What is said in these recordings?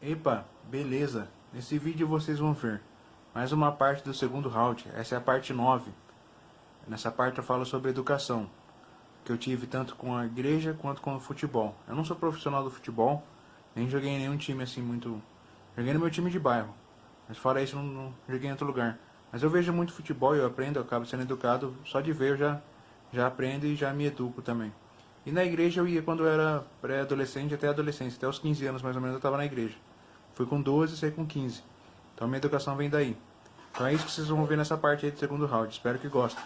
Epa, beleza. Nesse vídeo vocês vão ver mais uma parte do segundo round. Essa é a parte 9. Nessa parte eu falo sobre educação, que eu tive tanto com a igreja quanto com o futebol. Eu não sou profissional do futebol, nem joguei em nenhum time assim muito. Joguei no meu time de bairro, mas fora isso não joguei em outro lugar. Mas eu vejo muito futebol e eu aprendo, eu acabo sendo educado. Só de ver eu já aprendo e já me educo também. E na igreja eu ia quando eu era pré-adolescente até adolescência, até os 15 anos mais ou menos eu estava na igreja. Fui com 12 e saí com 15. Então a minha educação vem daí. Então é isso que vocês vão ver nessa parte aí do segundo round. Espero que gostem.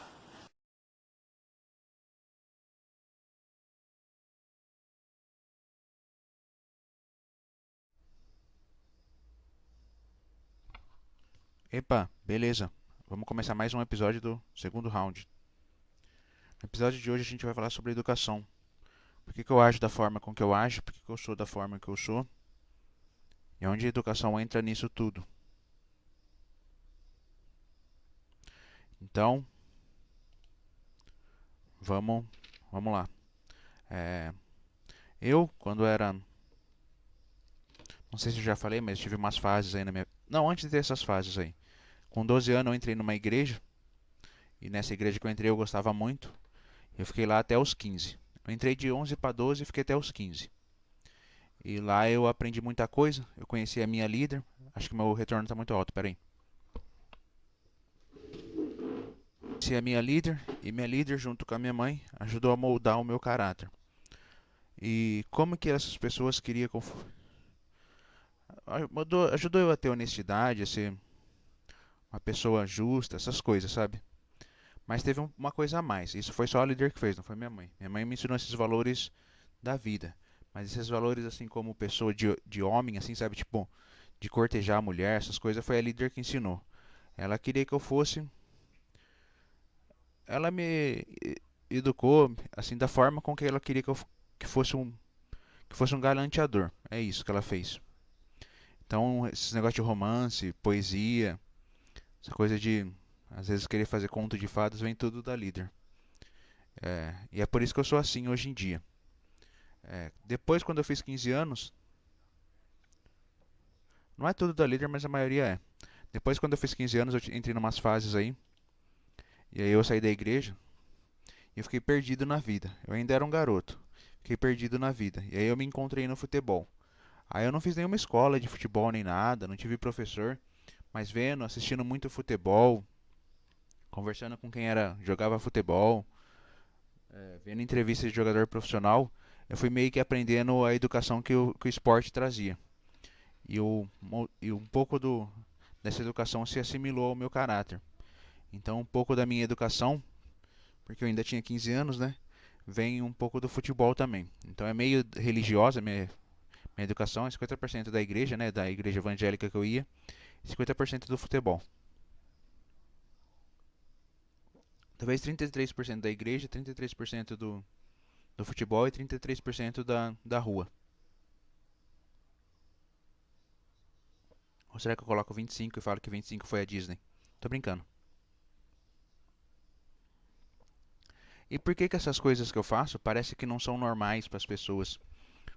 Epa, beleza. Vamos começar mais um episódio do segundo round. No episódio de hoje a gente vai falar sobre educação. Por que eu ajo da forma com que eu ajo, por que eu sou da forma que eu sou e onde a educação entra nisso tudo. Então, vamos, vamos lá. É, eu, quando era. Não sei se eu já falei, mas tive umas fases aí na minha. Não, antes de ter essas fases aí. Com 12 anos eu entrei numa igreja e nessa igreja que eu entrei eu gostava muito. Eu fiquei lá até os 15. Eu entrei de 11 para 12 e fiquei até os 15. E lá eu aprendi muita coisa. Eu conheci a minha líder. Acho que meu retorno está muito alto, peraí. Conheci a minha líder e minha líder, junto com a minha mãe, ajudou a moldar o meu caráter. E como que essas pessoas queriam. Ajudou eu a ter honestidade, a ser uma pessoa justa, essas coisas, sabe? Mas teve uma coisa a mais. Isso foi só a líder que fez, não foi minha mãe. Minha mãe me ensinou esses valores da vida. Mas esses valores, assim, como pessoa de homem, assim, sabe? Tipo, de cortejar a mulher, essas coisas, foi a líder que ensinou. Ela queria que eu fosse. Ela me educou, assim, da forma com que ela queria que fosse que fosse um galanteador. É isso que ela fez. Então, esses negócios de romance, poesia, essa coisa de, às vezes, querer fazer conto de fadas, vem tudo da líder. E é por isso que eu sou assim hoje em dia. Depois, quando eu fiz 15 anos, não é tudo da líder, mas a maioria é. Depois, quando eu fiz 15 anos, eu entrei em umas fases aí, e aí eu saí da igreja e eu fiquei perdido na vida. Eu ainda era um garoto, fiquei perdido na vida. E aí eu me encontrei no futebol. Aí eu não fiz nenhuma escola de futebol nem nada, não tive professor, mas vendo, assistindo muito futebol, conversando com quem era jogava futebol, vendo entrevistas de jogador profissional, eu fui meio que aprendendo a educação que o esporte trazia. E um pouco dessa educação se assimilou ao meu caráter. Então, um pouco da minha educação, porque eu ainda tinha 15 anos, né? Vem um pouco do futebol também. Então, é meio religiosa minha educação, é 50% da igreja, né? Da igreja evangélica que eu ia, e 50% do futebol. Talvez 33% da igreja, 33% do futebol e 33% da rua. Ou será que eu coloco 25 e falo que 25 foi a Disney? Tô brincando. E por que que essas coisas que eu faço parece que não são normais para as pessoas?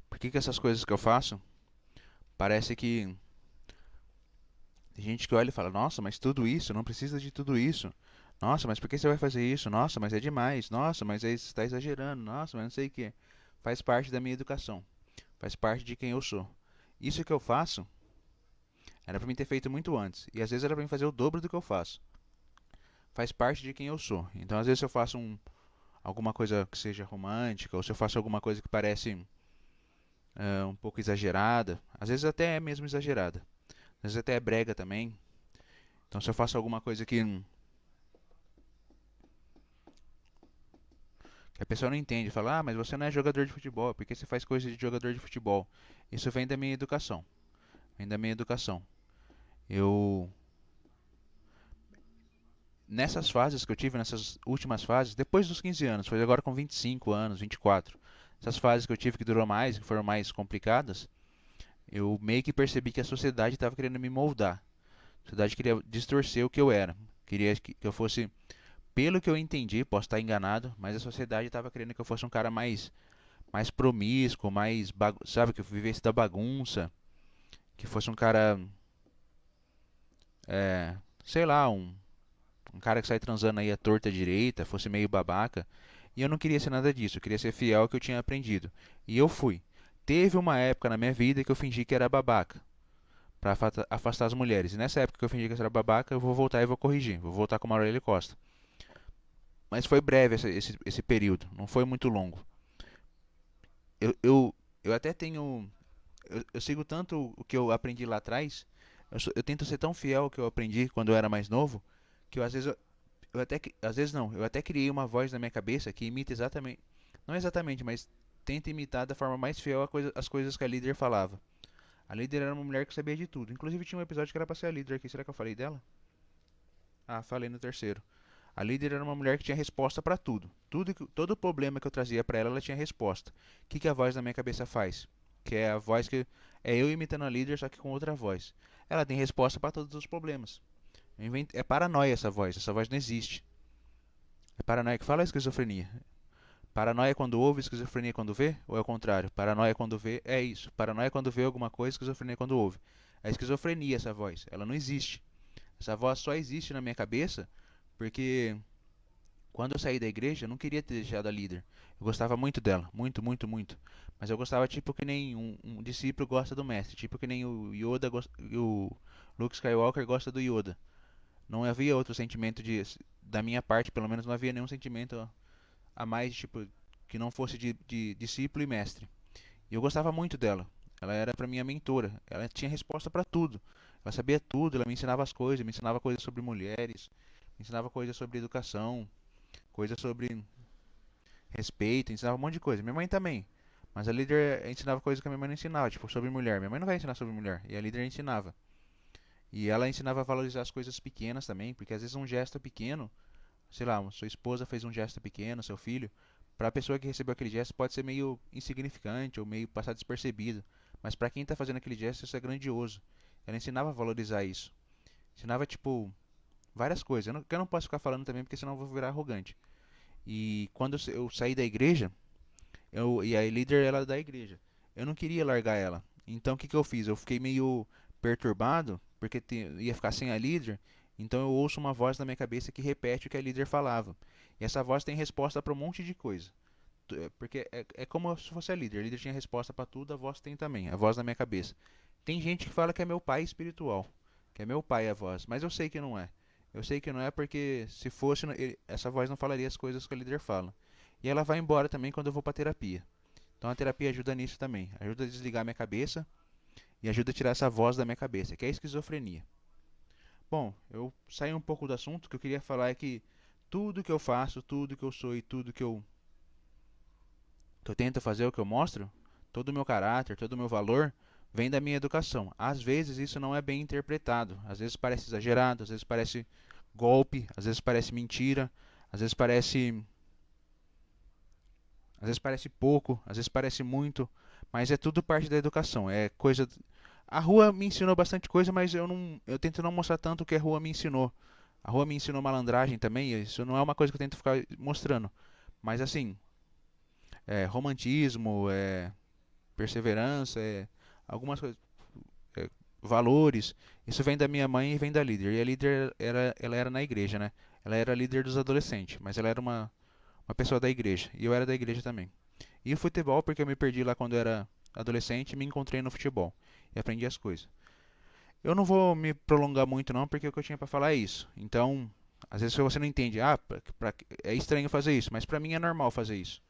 Por que que essas coisas que eu faço parece que tem gente que olha e fala: "Nossa, mas tudo isso, não precisa de tudo isso. Nossa, mas por que você vai fazer isso? Nossa, mas é demais. Nossa, mas aí você está exagerando. Nossa, mas não sei o que". Faz parte da minha educação. Faz parte de quem eu sou. Isso que eu faço era para mim ter feito muito antes. E às vezes era para mim fazer o dobro do que eu faço. Faz parte de quem eu sou. Então, às vezes, se eu faço alguma coisa que seja romântica, ou se eu faço alguma coisa que parece um pouco exagerada, às vezes até é mesmo exagerada, às vezes até é brega também. Então, se eu faço alguma coisa que a pessoa não entende, fala: "Ah, mas você não é jogador de futebol, por que você faz coisa de jogador de futebol?". Isso vem da minha educação. Vem da minha educação. Eu Nessas fases que eu tive, nessas últimas fases, depois dos 15 anos, foi agora com 25 anos, 24. Essas fases que eu tive que durou mais, que foram mais complicadas, eu meio que percebi que a sociedade estava querendo me moldar. A sociedade queria distorcer o que eu era. Queria que eu fosse, pelo que eu entendi, posso estar enganado, mas a sociedade estava querendo que eu fosse um cara mais promíscuo, sabe, que eu vivesse da bagunça, que fosse um cara, sei lá, um cara que sai transando aí à torta direita, fosse meio babaca. E eu não queria ser nada disso, eu queria ser fiel ao que eu tinha aprendido. E eu fui. Teve uma época na minha vida que eu fingi que era babaca, pra afastar as mulheres. E nessa época que eu fingi que eu era babaca, eu vou voltar e vou corrigir. Vou voltar com a Aurélio Costa. Mas foi breve esse período, não foi muito longo. Eu até tenho. Eu sigo tanto o que eu aprendi lá atrás. Eu tento ser tão fiel ao que eu aprendi quando eu era mais novo, que eu às vezes eu até às vezes não, eu até criei uma voz na minha cabeça que imita exatamente, não exatamente, mas tenta imitar da forma mais fiel as coisas que a líder falava. A líder era uma mulher que sabia de tudo. Inclusive tinha um episódio que era pra ser a líder aqui. Será que eu falei dela? Ah, falei no terceiro. A líder era uma mulher que tinha resposta pra tudo. Todo problema que eu trazia pra ela, ela tinha resposta. O que a voz na minha cabeça faz? Que é a voz que é eu imitando a líder, só que com outra voz. Ela tem resposta pra todos os problemas. É paranoia essa voz não existe. É paranoia que fala a esquizofrenia. Paranoia é quando ouve, esquizofrenia é quando vê? Ou é o contrário? Paranoia é quando vê, é isso. Paranoia é quando vê alguma coisa, esquizofrenia é quando ouve. É esquizofrenia essa voz, ela não existe. Essa voz só existe na minha cabeça porque quando eu saí da igreja eu não queria ter deixado a líder. Eu gostava muito dela, muito, muito, muito. Mas eu gostava tipo que nem um discípulo gosta do mestre, tipo que nem o Luke Skywalker gosta do Yoda. Não havia outro sentimento da minha parte, pelo menos não havia nenhum sentimento a mais, tipo, que não fosse de discípulo e mestre. E eu gostava muito dela. Ela era para mim a mentora. Ela tinha resposta para tudo. Ela sabia tudo, ela me ensinava as coisas, me ensinava coisas sobre mulheres, me ensinava coisas sobre educação, coisas sobre respeito, ensinava um monte de coisa. Minha mãe também. Mas a líder ensinava coisas que a minha mãe não ensinava, tipo sobre mulher. Minha mãe não vai ensinar sobre mulher, e a líder ensinava. E ela ensinava a valorizar as coisas pequenas também, porque às vezes um gesto pequeno, sei lá, sua esposa fez um gesto pequeno, seu filho, para a pessoa que recebeu aquele gesto pode ser meio insignificante ou meio passar despercebido, mas para quem está fazendo aquele gesto isso é grandioso. Ela ensinava a valorizar isso. Ensinava tipo várias coisas. Eu não posso ficar falando também porque senão eu vou virar arrogante. E quando eu saí da igreja, e a líder ela é da igreja, eu não queria largar ela. Então o que eu fiz? Eu fiquei meio perturbado porque ia ficar sem a líder. Então eu ouço uma voz na minha cabeça que repete o que a líder falava. E essa voz tem resposta para um monte de coisa. Porque é como se fosse a líder tinha resposta para tudo, a voz tem também, a voz na minha cabeça. Tem gente que fala que é meu pai espiritual, que é meu pai a voz, mas eu sei que não é. Eu sei que não é porque se fosse, essa voz não falaria as coisas que a líder fala. E ela vai embora também quando eu vou para terapia. Então a terapia ajuda nisso também, ajuda a desligar minha cabeça e ajuda a tirar essa voz da minha cabeça, que é a esquizofrenia. Bom, eu saí um pouco do assunto, o que eu queria falar é que tudo que eu faço, tudo que eu sou e tudo que eu tento fazer, o que eu mostro, todo o meu caráter, todo o meu valor, vem da minha educação. Às vezes isso não é bem interpretado, às vezes parece exagerado, às vezes parece golpe, às vezes parece mentira, às vezes parece, às vezes parece pouco, às vezes parece muito, mas é tudo parte da educação, é coisa. A rua me ensinou bastante coisa, mas eu tento não mostrar tanto o que a rua me ensinou. A rua me ensinou malandragem também, e isso não é uma coisa que eu tento ficar mostrando. Mas assim, romantismo, perseverança, algumas coisas, valores. Isso vem da minha mãe e vem da líder. E a líder ela era na igreja, né? Ela era líder dos adolescentes, mas ela era uma pessoa da igreja. E eu era da igreja também. E o futebol, porque eu me perdi lá quando eu era adolescente e me encontrei no futebol. E aprendi as coisas. Eu não vou me prolongar muito não, porque o que eu tinha para falar é isso. Então, às vezes você não entende, é estranho fazer isso, mas para mim é normal fazer isso.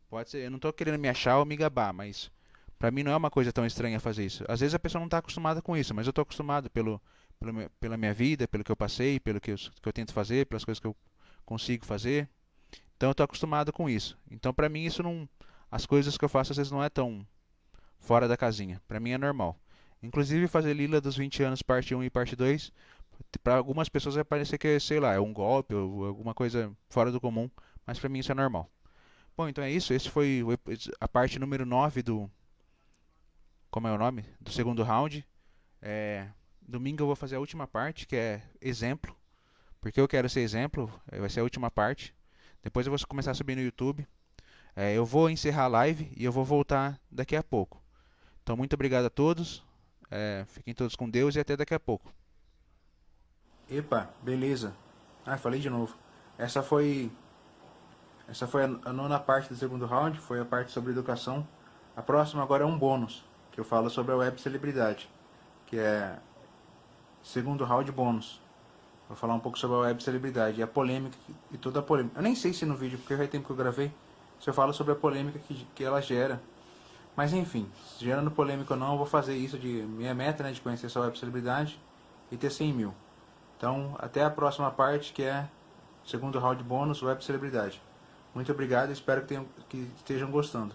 Pode ser, eu não estou querendo me achar ou me gabar, mas para mim não é uma coisa tão estranha fazer isso. Às vezes a pessoa não está acostumada com isso, mas eu estou acostumado pela minha vida, pelo que eu passei, pelo que eu tento fazer, pelas coisas que eu consigo fazer. Então eu estou acostumado com isso. Então para mim isso não, as coisas que eu faço às vezes não é tão fora da casinha. Para mim é normal. Inclusive fazer Lila dos 20 anos parte um e parte 2, para algumas pessoas vai parecer que, sei lá, é um golpe ou alguma coisa fora do comum, mas para mim isso é normal. Bom, então é isso. Esse foi a parte número 9 do. Como é o nome? Do segundo round. Domingo eu vou fazer a última parte, que é exemplo. Porque eu quero ser exemplo. Vai ser a última parte. Depois eu vou começar a subir no YouTube. Eu vou encerrar a live e eu vou voltar daqui a pouco. Então, muito obrigado a todos. Fiquem todos com Deus e até daqui a pouco. Epa, beleza. Ah, falei de novo. Essa foi a nona parte do segundo round, foi a parte sobre educação. A próxima agora é um bônus, que eu falo sobre a web celebridade, que é segundo round bônus. Vou falar um pouco sobre a web celebridade e a polêmica e toda a polêmica. Eu nem sei se no vídeo, porque faz tempo que eu gravei, se eu falo sobre a polêmica que ela gera. Mas enfim, gerando polêmica ou não, eu vou fazer isso de minha meta, né, de conhecer essa web celebridade e ter 100 mil. Então, até a próxima parte, que é segundo round bônus, web celebridade. Muito obrigado e espero que estejam gostando.